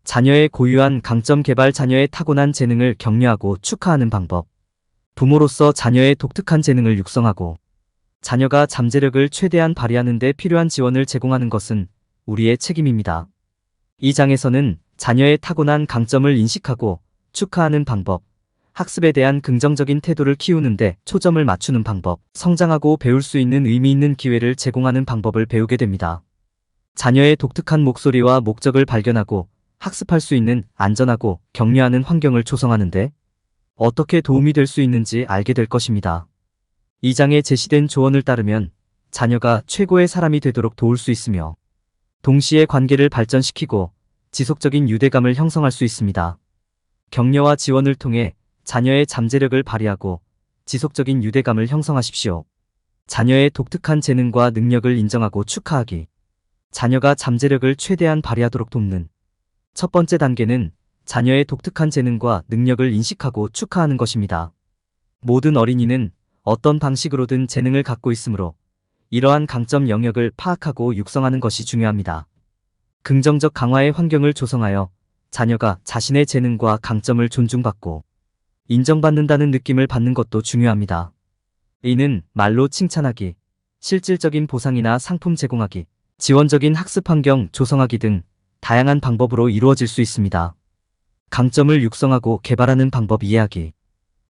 자녀의 고유한 강점 개발. 자녀의 타고난 재능을 격려하고 축하하는 방법. 부모로서 자녀의 독특한 재능을 육성하고 자녀가 잠재력을 최대한 발휘하는 데 필요한 지원을 제공하는 것은 우리의 책임입니다. 이 장에서는 자녀의 타고난 강점을 인식하고 축하하는 방법, 학습에 대한 긍정적인 태도를 키우는 데 초점을 맞추는 방법, 성장하고 배울 수 있는 의미 있는 기회를 제공하는 방법을 배우게 됩니다. 자녀의 독특한 목소리와 목적을 발견하고 학습할 수 있는 안전하고 격려하는 환경을 조성하는데 어떻게 도움이 될 수 있는지 알게 될 것입니다. 이 장에 제시된 조언을 따르면 자녀가 최고의 사람이 되도록 도울 수 있으며 동시에 관계를 발전시키고 지속적인 유대감을 형성할 수 있습니다. 격려와 지원을 통해 자녀의 잠재력을 발휘하고 지속적인 유대감을 형성하십시오. 자녀의 독특한 재능과 능력을 인정하고 축하하기. 자녀가 잠재력을 최대한 발휘하도록 돕는 첫 번째 단계는 자녀의 독특한 재능과 능력을 인식하고 축하하는 것입니다. 모든 어린이는 어떤 방식으로든 재능을 갖고 있으므로 이러한 강점 영역을 파악하고 육성하는 것이 중요합니다. 긍정적 강화의 환경을 조성하여 자녀가 자신의 재능과 강점을 존중받고 인정받는다는 느낌을 받는 것도 중요합니다. 이는 말로 칭찬하기, 실질적인 보상이나 상품 제공하기, 지원적인 학습 환경 조성하기 등 다양한 방법으로 이루어질 수 있습니다. 강점을 육성하고 개발하는 방법 이해하기.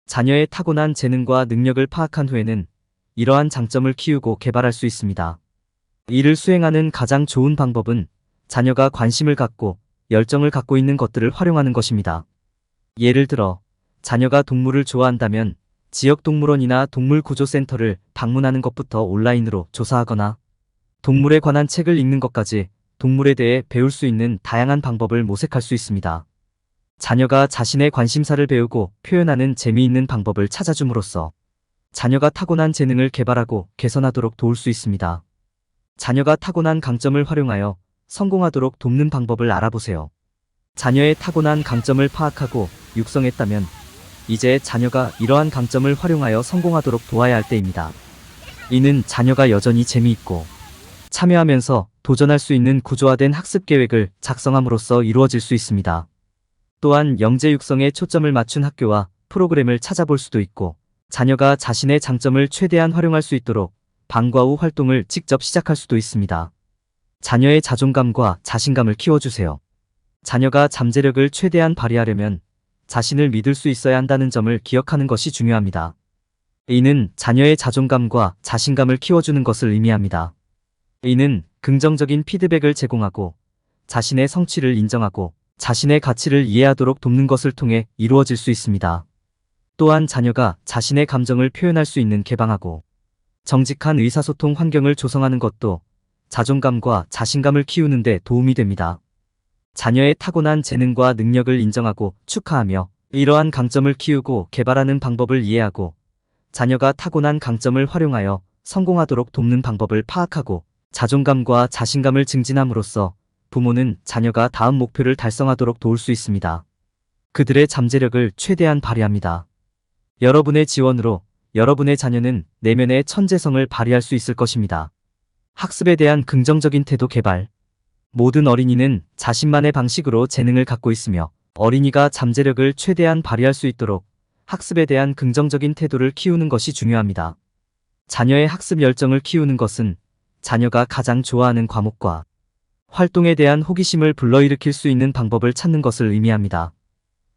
자녀의 타고난 재능과 능력을 파악한 후에는 이러한 장점을 키우고 개발할 수 있습니다. 이를 수행하는 가장 좋은 방법은 자녀가 관심을 갖고 열정을 갖고 있는 것들을 활용하는 것입니다. 예를 들어 자녀가 동물을 좋아한다면 지역동물원이나 동물구조센터를 방문하는 것부터 온라인으로 조사하거나 동물에 관한 책을 읽는 것까지 동물에 대해 배울 수 있는 다양한 방법을 모색할 수 있습니다. 자녀가 자신의 관심사를 배우고 표현하는 재미있는 방법을 찾아줌으로써 자녀가 타고난 재능을 개발하고 개선하도록 도울 수 있습니다. 자녀가 타고난 강점을 활용하여 성공하도록 돕는 방법을 알아보세요. 자녀의 타고난 강점을 파악하고 육성했다면 이제 자녀가 이러한 강점을 활용하여 성공하도록 도와야 할 때입니다. 이는 자녀가 여전히 재미있고 참여하면서 도전할 수 있는 구조화된 학습 계획을 작성함으로써 이루어질 수 있습니다. 또한 영재 육성에 초점을 맞춘 학교와 프로그램을 찾아볼 수도 있고 자녀가 자신의 장점을 최대한 활용할 수 있도록 방과 후 활동을 직접 시작할 수도 있습니다. 자녀의 자존감과 자신감을 키워주세요. 자녀가 잠재력을 최대한 발휘하려면 자신을 믿을 수 있어야 한다는 점을 기억하는 것이 중요합니다. 이는 자녀의 자존감과 자신감을 키워주는 것을 의미합니다. 이는 긍정적인 피드백을 제공하고 자신의 성취를 인정하고 자신의 가치를 이해하도록 돕는 것을 통해 이루어질 수 있습니다. 또한 자녀가 자신의 감정을 표현할 수 있는 개방하고 정직한 의사소통 환경을 조성하는 것도 자존감과 자신감을 키우는 데 도움이 됩니다. 자녀의 타고난 재능과 능력을 인정하고 축하하며 이러한 강점을 키우고 개발하는 방법을 이해하고 자녀가 타고난 강점을 활용하여 성공하도록 돕는 방법을 파악하고 자존감과 자신감을 증진함으로써 부모는 자녀가 다음 목표를 달성하도록 도울 수 있습니다. 그들의 잠재력을 최대한 발휘합니다. 여러분의 지원으로 여러분의 자녀는 내면의 천재성을 발휘할 수 있을 것입니다. 학습에 대한 긍정적인 태도 개발. 모든 어린이는 자신만의 방식으로 재능을 갖고 있으며 어린이가 잠재력을 최대한 발휘할 수 있도록 학습에 대한 긍정적인 태도를 키우는 것이 중요합니다. 자녀의 학습 열정을 키우는 것은 자녀가 가장 좋아하는 과목과 활동에 대한 호기심을 불러일으킬 수 있는 방법을 찾는 것을 의미합니다.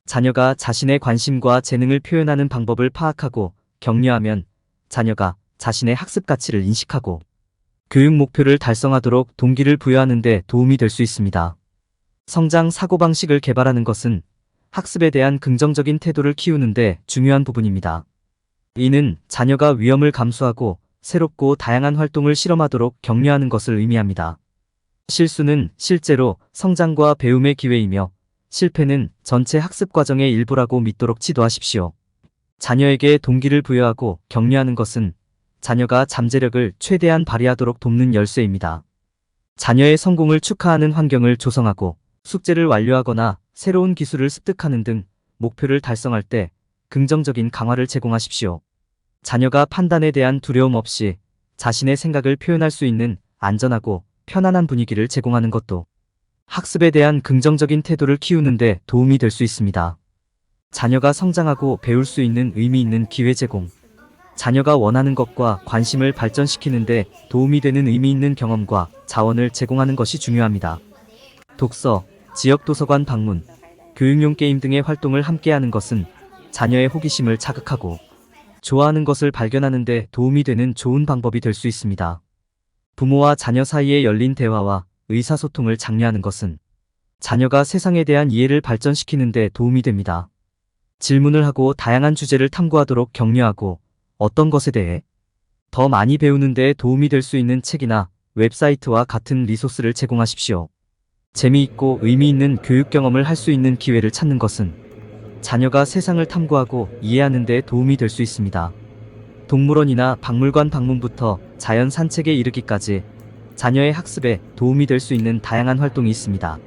자녀가 자신의 관심과 재능을 표현하는 방법을 파악하고 격려하면 자녀가 자신의 학습 가치를 인식하고 교육 목표를 달성하도록 동기를 부여하는 데 도움이 될 수 있습니다. 성장 사고방식을 개발하는 것은 학습에 대한 긍정적인 태도를 키우는 데 중요한 부분입니다. 이는 자녀가 위험을 감수하고 새롭고 다양한 활동을 실험하도록 격려하는 것을 의미합니다. 실수는 실제로 성장과 배움의 기회이며 실패는 전체 학습 과정의 일부라고 믿도록 지도하십시오. 자녀에게 동기를 부여하고 격려하는 것은 자녀가 잠재력을 최대한 발휘하도록 돕는 열쇠입니다. 자녀의 성공을 축하하는 환경을 조성하고 숙제를 완료하거나 새로운 기술을 습득하는 등 목표를 달성할 때 긍정적인 강화를 제공하십시오. 자녀가 판단에 대한 두려움 없이 자신의 생각을 표현할 수 있는 안전하고 편안한 분위기를 제공하는 것도 학습에 대한 긍정적인 태도를 키우는데 도움이 될 수 있습니다. 자녀가 성장하고 배울 수 있는 의미 있는 기회 제공. 자녀가 원하는 것과 관심을 발전시키는데 도움이 되는 의미 있는 경험과 자원을 제공하는 것이 중요합니다. 독서, 지역 도서관 방문, 교육용 게임 등의 활동을 함께하는 것은 자녀의 호기심을 자극하고 좋아하는 것을 발견하는 데 도움이 되는 좋은 방법이 될 수 있습니다. 부모와 자녀 사이의 열린 대화와 의사소통을 장려하는 것은 자녀가 세상에 대한 이해를 발전시키는 데 도움이 됩니다. 질문을 하고 다양한 주제를 탐구하도록 격려하고 어떤 것에 대해 더 많이 배우는 데 도움이 될 수 있는 책이나 웹사이트와 같은 리소스를 제공하십시오. 재미있고 의미 있는 교육 경험을 할 수 있는 기회를 찾는 것은 자녀가 세상을 탐구하고 이해하는 데 도움이 될 수 있습니다. 동물원이나 박물관 방문부터 자연 산책에 이르기까지 자녀의 학습에 도움이 될 수 있는 다양한 활동이 있습니다.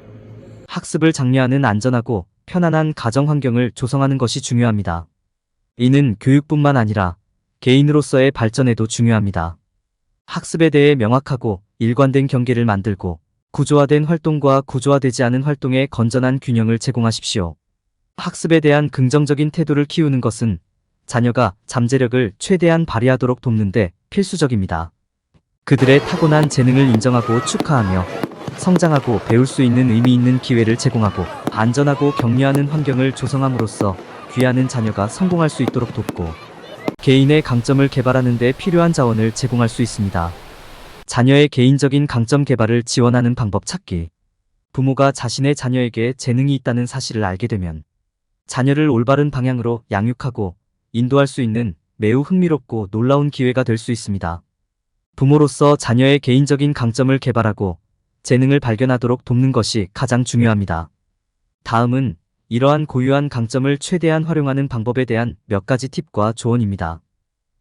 학습을 장려하는 안전하고 편안한 가정 환경을 조성하는 것이 중요합니다. 이는 교육뿐만 아니라 개인으로서의 발전에도 중요합니다. 학습에 대해 명확하고 일관된 경계를 만들고 구조화된 활동과 구조화되지 않은 활동의 건전한 균형을 제공하십시오. 학습에 대한 긍정적인 태도를 키우는 것은 자녀가 잠재력을 최대한 발휘하도록 돕는 데 필수적입니다. 그들의 타고난 재능을 인정하고 축하하며 성장하고 배울 수 있는 의미 있는 기회를 제공하고 안전하고 격려하는 환경을 조성함으로써 귀하는 자녀가 성공할 수 있도록 돕고 개인의 강점을 개발하는 데 필요한 자원을 제공할 수 있습니다. 자녀의 개인적인 강점 개발을 지원하는 방법 찾기. 부모가 자신의 자녀에게 재능이 있다는 사실을 알게 되면 자녀를 올바른 방향으로 양육하고 인도할 수 있는 매우 흥미롭고 놀라운 기회가 될 수 있습니다. 부모로서 자녀의 개인적인 강점을 개발하고 재능을 발견하도록 돕는 것이 가장 중요합니다. 다음은 이러한 고유한 강점을 최대한 활용하는 방법에 대한 몇 가지 팁과 조언입니다.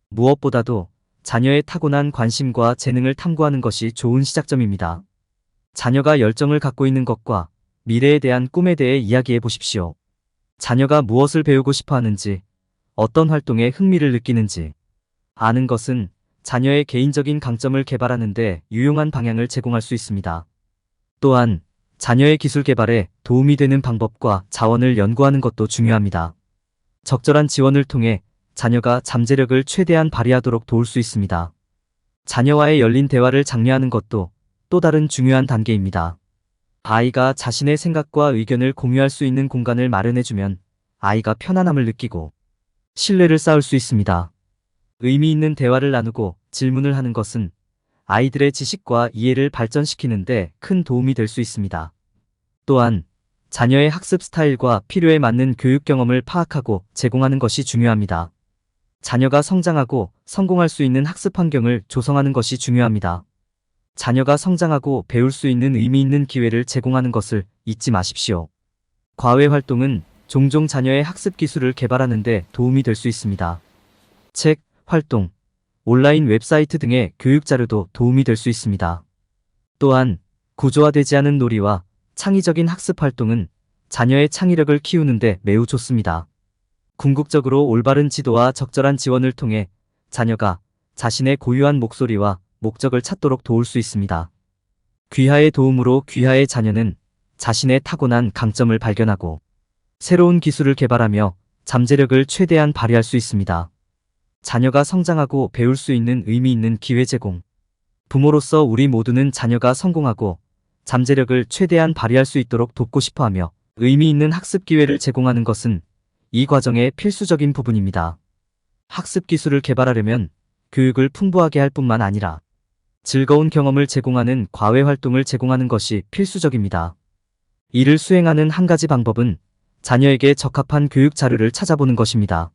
무엇보다도 자녀의 타고난 관심과 재능을 탐구하는 것이 좋은 시작점입니다. 자녀가 열정을 갖고 있는 것과 미래에 대한 꿈에 대해 이야기해 보십시오. 자녀가 무엇을 배우고 싶어 하는지, 어떤 활동에 흥미를 느끼는지 아는 것은 자녀의 개인적인 강점을 개발하는 데 유용한 방향을 제공할 수 있습니다. 또한 자녀의 기술 개발에 도움이 되는 방법과 자원을 연구하는 것도 중요합니다. 적절한 지원을 통해 자녀가 잠재력을 최대한 발휘하도록 도울 수 있습니다. 자녀와의 열린 대화를 장려하는 것도 또 다른 중요한 단계입니다. 아이가 자신의 생각과 의견을 공유할 수 있는 공간을 마련해주면 아이가 편안함을 느끼고 신뢰를 쌓을 수 있습니다. 의미 있는 대화를 나누고 질문을 하는 것은 아이들의 지식과 이해를 발전시키는 데 큰 도움이 될 수 있습니다. 또한 자녀의 학습 스타일과 필요에 맞는 교육 경험을 파악하고 제공하는 것이 중요합니다. 자녀가 성장하고 성공할 수 있는 학습 환경을 조성하는 것이 중요합니다. 자녀가 성장하고 배울 수 있는 의미 있는 기회를 제공하는 것을 잊지 마십시오. 과외 활동은 종종 자녀의 학습 기술을 개발하는 데 도움이 될 수 있습니다. 책, 활동, 온라인 웹사이트 등의 교육 자료도 도움이 될 수 있습니다. 또한 구조화되지 않은 놀이와 창의적인 학습 활동은 자녀의 창의력을 키우는 데 매우 좋습니다. 궁극적으로 올바른 지도와 적절한 지원을 통해 자녀가 자신의 고유한 목소리와 목적을 찾도록 도울 수 있습니다. 귀하의 도움으로 귀하의 자녀는 자신의 타고난 강점을 발견하고 새로운 기술을 개발하며 잠재력을 최대한 발휘할 수 있습니다. 자녀가 성장하고 배울 수 있는 의미 있는 기회 제공. 부모로서 우리 모두는 자녀가 성공하고 잠재력을 최대한 발휘할 수 있도록 돕고 싶어하며 의미 있는 학습 기회를 제공하는 것은 이 과정의 필수적인 부분입니다. 학습 기술을 개발하려면 교육을 풍부하게 할 뿐만 아니라 즐거운 경험을 제공하는 과외 활동을 제공하는 것이 필수적입니다. 이를 수행하는 한 가지 방법은 자녀에게 적합한 교육 자료를 찾아보는 것입니다.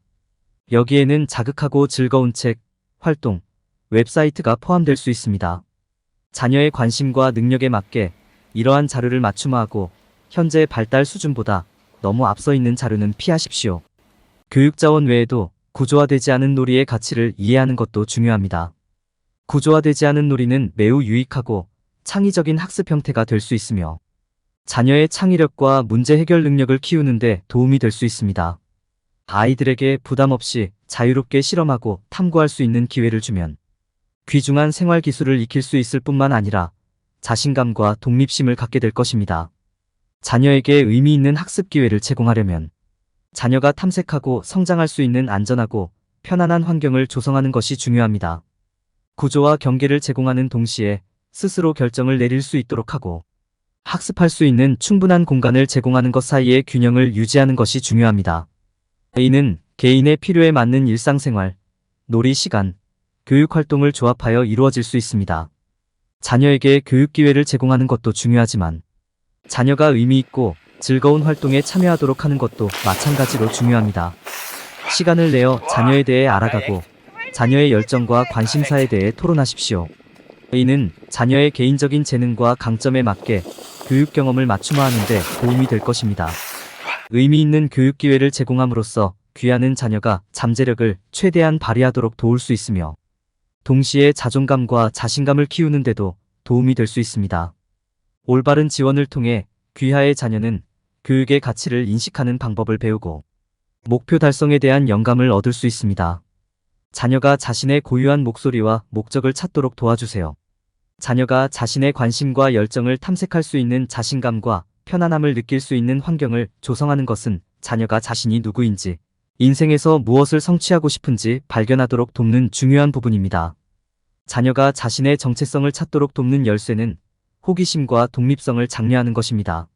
여기에는 자극하고 즐거운 책, 활동, 웹사이트가 포함될 수 있습니다. 자녀의 관심과 능력에 맞게 이러한 자료를 맞춤화하고 현재 발달 수준보다 너무 앞서 있는 자료는 피하십시오. 교육 자원 외에도 구조화되지 않은 놀이의 가치를 이해하는 것도 중요합니다. 구조화되지 않은 놀이는 매우 유익하고 창의적인 학습 형태가 될 수 있으며 자녀의 창의력과 문제 해결 능력을 키우는 데 도움이 될 수 있습니다. 아이들에게 부담 없이 자유롭게 실험하고 탐구할 수 있는 기회를 주면 귀중한 생활 기술을 익힐 수 있을 뿐만 아니라 자신감과 독립심을 갖게 될 것입니다. 자녀에게 의미 있는 학습 기회를 제공하려면 자녀가 탐색하고 성장할 수 있는 안전하고 편안한 환경을 조성하는 것이 중요합니다. 구조와 경계를 제공하는 동시에 스스로 결정을 내릴 수 있도록 하고 학습할 수 있는 충분한 공간을 제공하는 것 사이의 균형을 유지하는 것이 중요합니다. 이는 개인의 필요에 맞는 일상생활, 놀이 시간, 교육 활동을 조합하여 이루어질 수 있습니다. 자녀에게 교육 기회를 제공하는 것도 중요하지만 자녀가 의미 있고 즐거운 활동에 참여하도록 하는 것도 마찬가지로 중요합니다. 시간을 내어 자녀에 대해 알아가고 자녀의 열정과 관심사에 대해 토론하십시오. 이는 자녀의 개인적인 재능과 강점에 맞게 교육 경험을 맞춤화하는 데 도움이 될 것입니다. 의미 있는 교육 기회를 제공함으로써 귀하는 자녀가 잠재력을 최대한 발휘하도록 도울 수 있으며 동시에 자존감과 자신감을 키우는 데도 도움이 될 수 있습니다. 올바른 지원을 통해 귀하의 자녀는 교육의 가치를 인식하는 방법을 배우고 목표 달성에 대한 영감을 얻을 수 있습니다. 자녀가 자신의 고유한 목소리와 목적을 찾도록 도와주세요. 자녀가 자신의 관심과 열정을 탐색할 수 있는 자신감과 편안함을 느낄 수 있는 환경을 조성하는 것은 자녀가 자신이 누구인지, 인생에서 무엇을 성취하고 싶은지 발견하도록 돕는 중요한 부분입니다. 자녀가 자신의 정체성을 찾도록 돕는 열쇠는 호기심과 독립성을 장려하는 것입니다.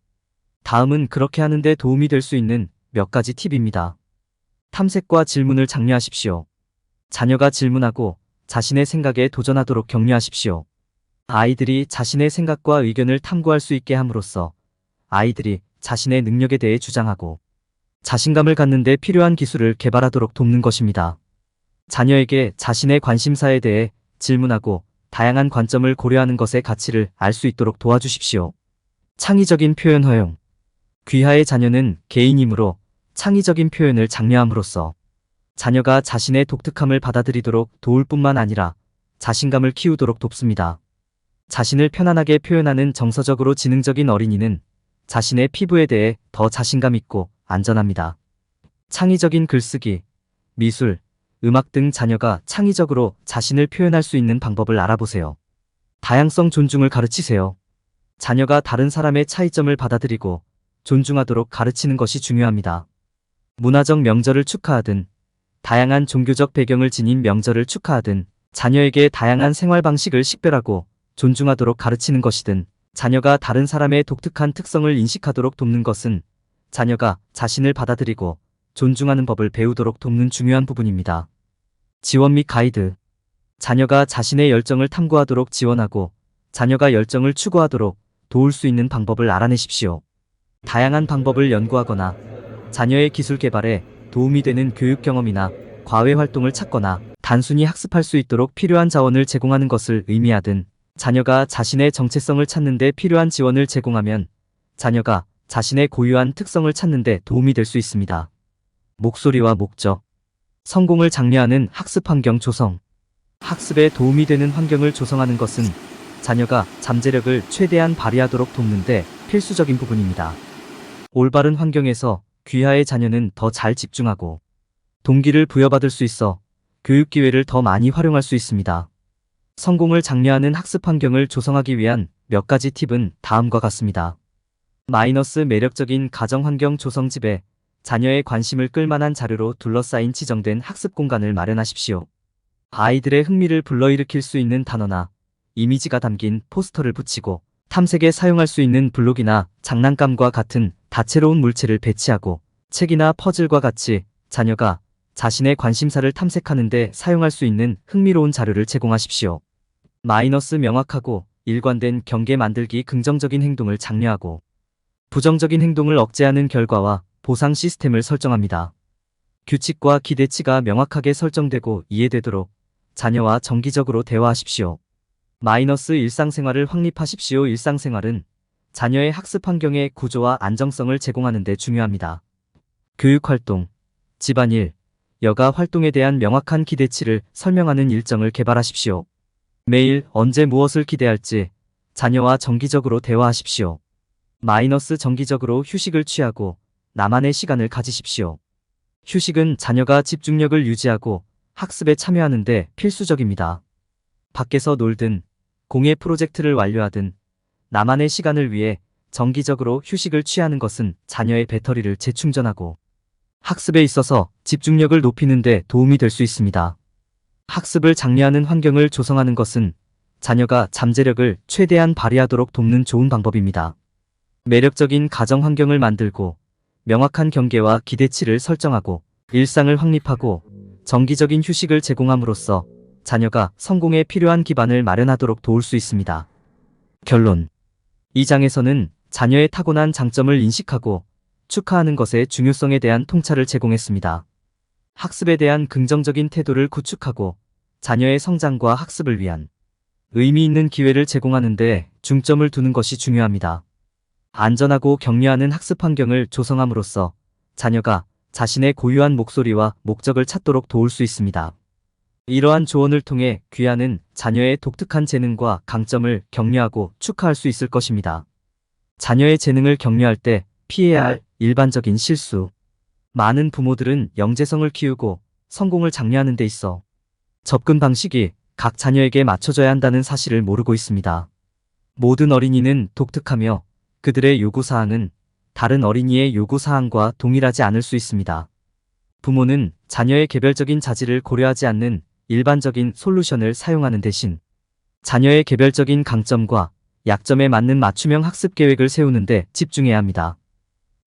다음은 그렇게 하는 데 도움이 될 수 있는 몇 가지 팁입니다. 탐색과 질문을 장려하십시오. 자녀가 질문하고 자신의 생각에 도전하도록 격려하십시오. 아이들이 자신의 생각과 의견을 탐구할 수 있게 함으로써 아이들이 자신의 능력에 대해 주장하고 자신감을 갖는 데 필요한 기술을 개발하도록 돕는 것입니다. 자녀에게 자신의 관심사에 대해 질문하고 다양한 관점을 고려하는 것의 가치를 알 수 있도록 도와주십시오. 창의적인 표현 허용. 귀하의 자녀는 개인이므로 창의적인 표현을 장려함으로써 자녀가 자신의 독특함을 받아들이도록 도울 뿐만 아니라 자신감을 키우도록 돕습니다. 자신을 편안하게 표현하는 정서적으로 지능적인 어린이는 자신의 피부에 대해 더 자신감 있고 안전합니다. 창의적인 글쓰기, 미술, 음악 등 자녀가 창의적으로 자신을 표현할 수 있는 방법을 알아보세요. 다양성 존중을 가르치세요. 자녀가 다른 사람의 차이점을 받아들이고 존중하도록 가르치는 것이 중요합니다. 문화적 명절을 축하하든 다양한 종교적 배경을 지닌 명절을 축하하든 자녀에게 다양한 생활 방식을 식별하고 존중하도록 가르치는 것이든 자녀가 다른 사람의 독특한 특성을 인식하도록 돕는 것은 자녀가 자신을 받아들이고 존중하는 법을 배우도록 돕는 중요한 부분입니다. 지원 및 가이드. 자녀가 자신의 열정을 탐구하도록 지원하고 자녀가 열정을 추구하도록 도울 수 있는 방법을 알아내십시오. 다양한 방법을 연구하거나 자녀의 기술 개발에 도움이 되는 교육 경험이나 과외 활동을 찾거나 단순히 학습할 수 있도록 필요한 자원을 제공하는 것을 의미하든 자녀가 자신의 정체성을 찾는 데 필요한 지원을 제공하면 자녀가 자신의 고유한 특성을 찾는 데 도움이 될 수 있습니다. 목소리와 목적. 성공을 장려하는 학습 환경 조성. 학습에 도움이 되는 환경을 조성하는 것은 자녀가 잠재력을 최대한 발휘하도록 돕는 데 필수적인 부분입니다. 올바른 환경에서 귀하의 자녀는 더 잘 집중하고 동기를 부여받을 수 있어 교육 기회를 더 많이 활용할 수 있습니다. 성공을 장려하는 학습 환경을 조성하기 위한 몇 가지 팁은 다음과 같습니다. 매력적인 가정 환경 조성집에 자녀의 관심을 끌만한 자료로 둘러싸인 지정된 학습 공간을 마련하십시오. 아이들의 흥미를 불러일으킬 수 있는 단어나 이미지가 담긴 포스터를 붙이고 탐색에 사용할 수 있는 블록이나 장난감과 같은 다채로운 물체를 배치하고 책이나 퍼즐과 같이 자녀가 자신의 관심사를 탐색하는 데 사용할 수 있는 흥미로운 자료를 제공하십시오. 명확하고 일관된 경계 만들기. 긍정적인 행동을 장려하고 부정적인 행동을 억제하는 결과와 보상 시스템을 설정합니다. 규칙과 기대치가 명확하게 설정되고 이해되도록 자녀와 정기적으로 대화하십시오. 일상생활을 확립하십시오. 일상생활은 자녀의 학습 환경의 구조와 안정성을 제공하는 데 중요합니다. 교육활동, 집안일, 여가 활동에 대한 명확한 기대치를 설명하는 일정을 개발하십시오. 매일 언제 무엇을 기대할지 자녀와 정기적으로 대화하십시오. 정기적으로 휴식을 취하고 나만의 시간을 가지십시오. 휴식은 자녀가 집중력을 유지하고 학습에 참여하는 데 필수적입니다. 밖에서 놀든 공예 프로젝트를 완료하든 나만의 시간을 위해 정기적으로 휴식을 취하는 것은 자녀의 배터리를 재충전하고 학습에 있어서 집중력을 높이는 데 도움이 될 수 있습니다. 학습을 장려하는 환경을 조성하는 것은 자녀가 잠재력을 최대한 발휘하도록 돕는 좋은 방법입니다. 매력적인 가정 환경을 만들고 명확한 경계와 기대치를 설정하고 일상을 확립하고 정기적인 휴식을 제공함으로써 자녀가 성공에 필요한 기반을 마련하도록 도울 수 있습니다. 결론. 이 장에서는 자녀의 타고난 장점을 인식하고 축하하는 것의 중요성에 대한 통찰을 제공했습니다. 학습에 대한 긍정적인 태도를 구축하고 자녀의 성장과 학습을 위한 의미 있는 기회를 제공하는 데 중점을 두는 것이 중요합니다. 안전하고 격려하는 학습 환경을 조성함으로써 자녀가 자신의 고유한 목소리와 목적을 찾도록 도울 수 있습니다. 이러한 조언을 통해 귀하는 자녀의 독특한 재능과 강점을 격려하고 축하할 수 있을 것입니다. 자녀의 재능을 격려할 때 피해야 할 일반적인 실수. 많은 부모들은 영재성을 키우고 성공을 장려하는 데 있어 접근 방식이 각 자녀에게 맞춰져야 한다는 사실을 모르고 있습니다. 모든 어린이는 독특하며 그들의 요구사항은 다른 어린이의 요구사항과 동일하지 않을 수 있습니다. 부모는 자녀의 개별적인 자질을 고려하지 않는 일반적인 솔루션을 사용하는 대신 자녀의 개별적인 강점과 약점에 맞는 맞춤형 학습 계획을 세우는 데 집중해야 합니다.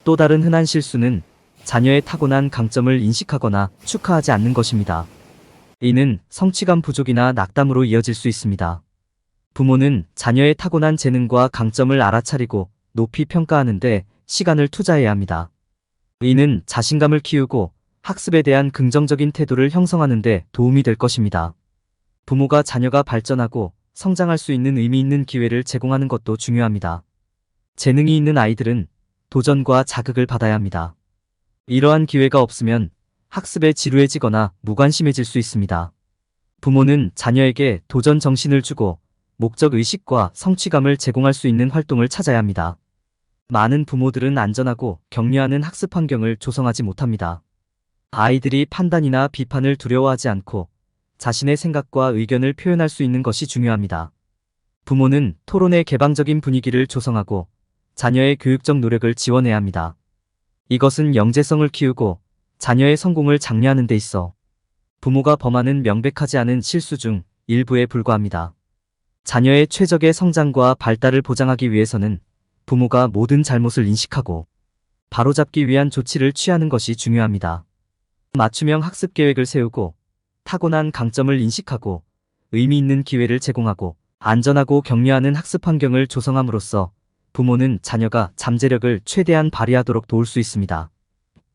또 다른 흔한 실수는 자녀의 타고난 강점을 인식하거나 축하하지 않는 것입니다. 이는 성취감 부족이나 낙담으로 이어질 수 있습니다. 부모는 자녀의 타고난 재능과 강점을 알아차리고 높이 평가하는데 시간을 투자해야 합니다. 이는 자신감을 키우고 학습에 대한 긍정적인 태도를 형성하는 데 도움이 될 것입니다. 부모가 자녀가 발전하고 성장할 수 있는 의미 있는 기회를 제공하는 것도 중요합니다. 재능이 있는 아이들은 도전과 자극을 받아야 합니다. 이러한 기회가 없으면 학습에 지루해지거나 무관심해질 수 있습니다. 부모는 자녀에게 도전 정신을 주고 목적 의식과 성취감을 제공할 수 있는 활동을 찾아야 합니다. 많은 부모들은 안전하고 격려하는 학습 환경을 조성하지 못합니다. 아이들이 판단이나 비판을 두려워하지 않고 자신의 생각과 의견을 표현할 수 있는 것이 중요합니다. 부모는 토론의 개방적인 분위기를 조성하고 자녀의 교육적 노력을 지원해야 합니다. 이것은 영재성을 키우고 자녀의 성공을 장려하는 데 있어 부모가 범하는 명백하지 않은 실수 중 일부에 불과합니다. 자녀의 최적의 성장과 발달을 보장하기 위해서는 부모가 모든 잘못을 인식하고 바로잡기 위한 조치를 취하는 것이 중요합니다. 맞춤형 학습 계획을 세우고 타고난 강점을 인식하고 의미 있는 기회를 제공하고 안전하고 격려하는 학습 환경을 조성함으로써 부모는 자녀가 잠재력을 최대한 발휘하도록 도울 수 있습니다.